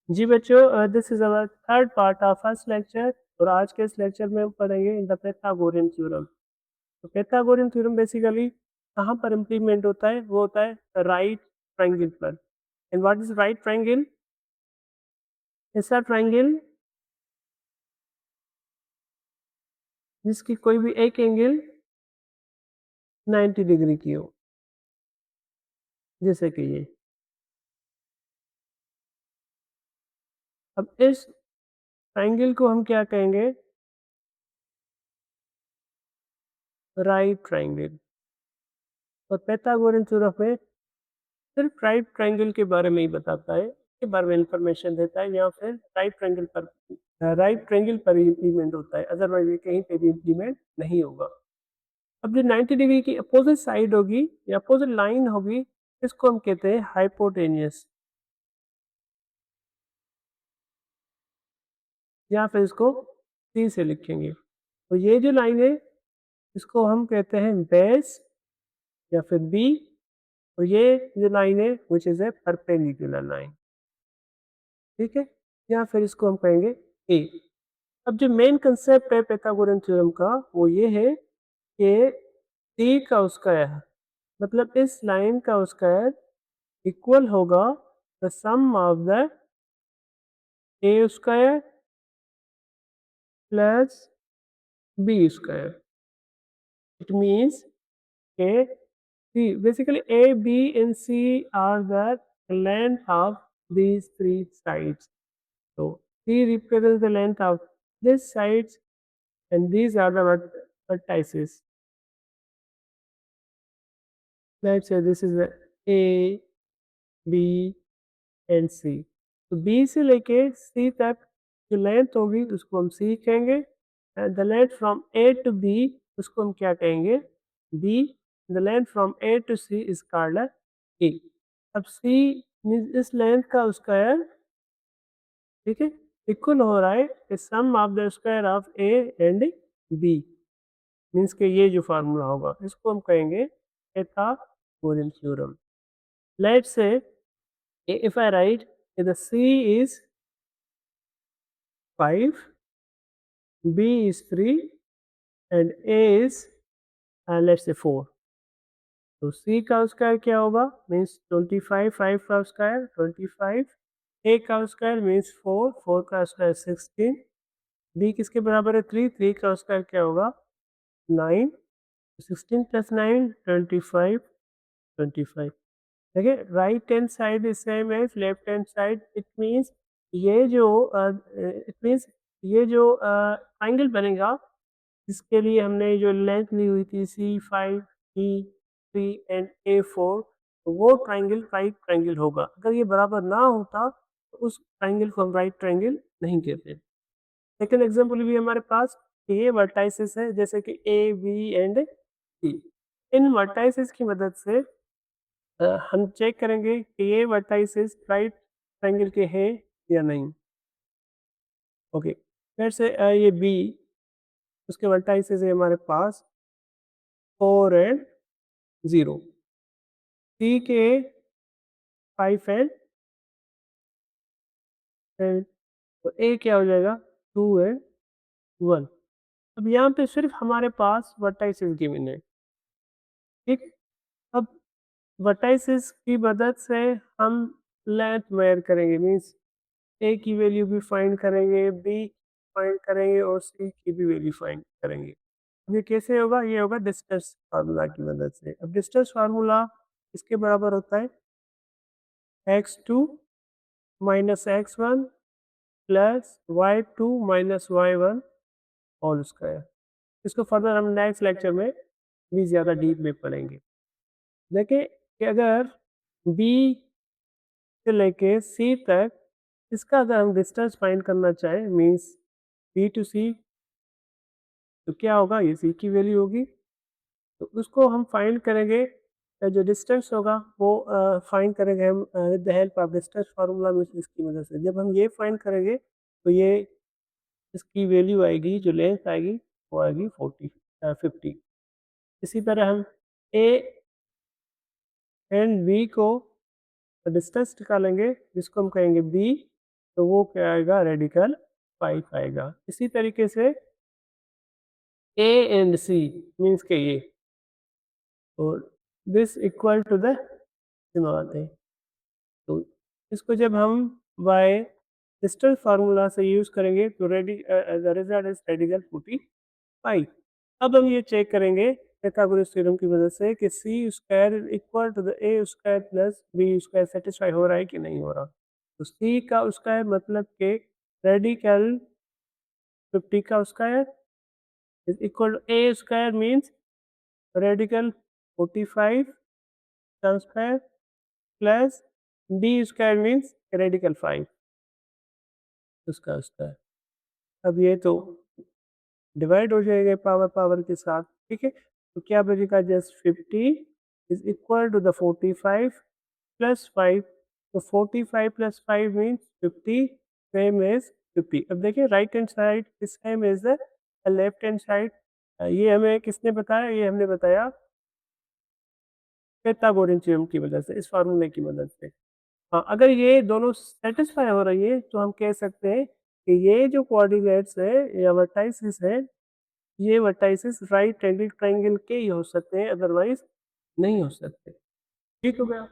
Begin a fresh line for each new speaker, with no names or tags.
जी बच्चों, this is our third part of first lecture और आज के इस लेक्चर में हम पढ़ेंगे द pythagorean थ्योरम। तो pythagorean थ्योरम बेसिकली कहाँ पर इम्प्लीमेंट होता है? वो होता है राइट ट्रायंगल पर। And what is right triangle? ऐसा ट्रायंगल जिसकी कोई भी एक एंगल 90 डिग्री की हो, जैसे कि ये। अब इस ट्रायंगल को हम क्या कहेंगे? Right triangle. और pythagorean थ्योरम में सिर्फ राइट ट्रायंगल के बारे में ही बताता है, इसके बारे में इंफॉर्मेशन देता है, या फिर राइट ट्रायंगल पर ही इम्प्लीमेंट होता है, अदरवाइज ये कहीं पे भी इम्प्लीमेंट नहीं होगा। अब जो 90 डिग्री की अपोजिट साइड होगी या अपोजिट लाइन होगी, इसको हम कहते हैं हाइपोटेनियस, या फिर इसको सी से लिखेंगे। तो ये जो लाइन है इसको हम कहते हैं बेस या फिर बी, और ये जो लाइन है which is a perpendicular line, ठीक है, या फिर इसको हम कहेंगे ए। अब जो मेन कंसेप्ट है pythagorean थ्योरम का वो ये है कि सी का स्क्वायर, मतलब इस लाइन का स्क्वायर इक्वल होगा the sum of the A square plus B square. It means के C basically A B and C are the length of these three sides. So C represents the length of this sides and these are the vertices. Let's say this is the A, B and C. तो B से लेके C तक जो length होगी उसको हम C कहेंगे, and the length from A to B उसको हम क्या कहेंगे? B. The length from A to C is called A. अब C मीन्स इस लेंथ का स्क्वायर, ठीक है, इक्वल हो रहा है sum of the square of A and B, means के ये जो फार्मूला होगा इसको हम कहेंगे pythagorean theorem. Let's say if I write the C is 5, B is 3 and A is let's say 4, तो C का स्क्वायर क्या होगा? मीन्स 25, 5 का स्क्वायर 25, A का स्क्वायर मीन्स 4, 4 का स्क्वायर 16, B किसके बराबर है? 3, 3 का स्क्वायर क्या होगा? 9, 16 प्लस 9 25, 25। देखिए right hand side is same as left hand side. It means ये जो ट्रायंगल बनेगा जिसके लिए हमने जो लेंथ ली हुई थी C5, E3 एंड A4, तो वो ट्रायंगल राइट ट्रायंगल होगा। अगर ये बराबर ना होता तो उस ट्रायंगल को हम राइट ट्रायंगल नहीं कहते। सेकंड एग्जांपल भी हमारे पास, ये वर्टाइसेस है जैसे कि A, B and C। In vertices की मदद से हम चेक करेंगे कि ये वर्टाइसेस राइट ट्रायंगल के हैं या नहीं। ओके, फिर से ये बी, उसके वर्टाइसेस है हमारे पास 4 एंड 0, सी के 5 एंड 10, तो ए क्या हो जाएगा? 2 एंड 1। अब यहाँ पे सिर्फ हमारे पास वर्टाइसेस गिवन है, ठीक। अब वर्टाइसेस की मदद से हम लेंथ मेजर करेंगे, मीन्स ए की वैल्यू भी फाइंड करेंगे, बी फाइंड करेंगे और सी की भी वैल्यू फाइंड करेंगे। ये कैसे होगा? ये होगा डिस्टेंस फार्मूला की मदद से। अब डिस्टेंस फार्मूला इसके बराबर होता है x2 minus x1 plus y2 minus y1 whole square. इसको फर्दर हम नेक्स्ट लेक्चर में भी ज़्यादा डीप में पढ़ेंगे। देखिए कि अगर b से लेके c तक इसका अगर हम डिस्टेंस फाइंड करना चाहें, मीन्स b टू c, तो क्या होगा? ये c की वैल्यू होगी, तो उसको हम फाइंड करेंगे। जो डिस्टेंस होगा वो फाइंड करेंगे हम with the help of distance formula, means इसकी मदद से। जब हम ये फाइंड करेंगे तो ये इसकी वैल्यू आएगी, जो लेंथ आएगी वो आएगी 50। इसी तरह हम ए एंड बी को डिस्टेंस निकालेंगे जिसको हम कहेंगे बी, तो वो क्या आएगा, रेडिकल 5 आएगा। इसी तरीके से ए एंड सी मीन्स के ये, और दिस इक्वल टू द बात है। तो इसको जब हम बाय डिस्टल फार्मूला से यूज करेंगे तो द रिजल्ट इज रेडिकल 45। अब हम ये चेक करेंगे पाइथागोरस थ्योरम की मदद से कि C square equal to the A square plus B square satisfy हो रहा है कि नहीं हो रहा। तो सी का स्क्वायर मतलब के रेडिकल 50 का square is equal to a square means radical 45 का square plus B square means radical 5 उसका स्क्वायर। अब ये तो डिवाइड हो जाएगा पावर पावर के साथ, ठीक है। तो क्या बचेगा, just 50 is equal to the 45 plus 5। तो 45 प्लस 5 मीन्स 50, सेम इज 50। अब देखिए right hand side is same is the left hand side. ये हमें किसने बताया, ये हमने बताया पाइथागोरस थ्योरम की वजह से, इस फार्मूले की मदद से। हाँ, अगर ये दोनों सेटिस्फाई हो रही है तो हम कह सकते हैं कि ये जो कोऑर्डिनेट्स है या वर्टाइसिस है, ये वर्टाइसिस राइट एंगल ट्रायंगल के ही हो सकते हैं, अदरवाइज नहीं हो सकते। ठीक हो गया।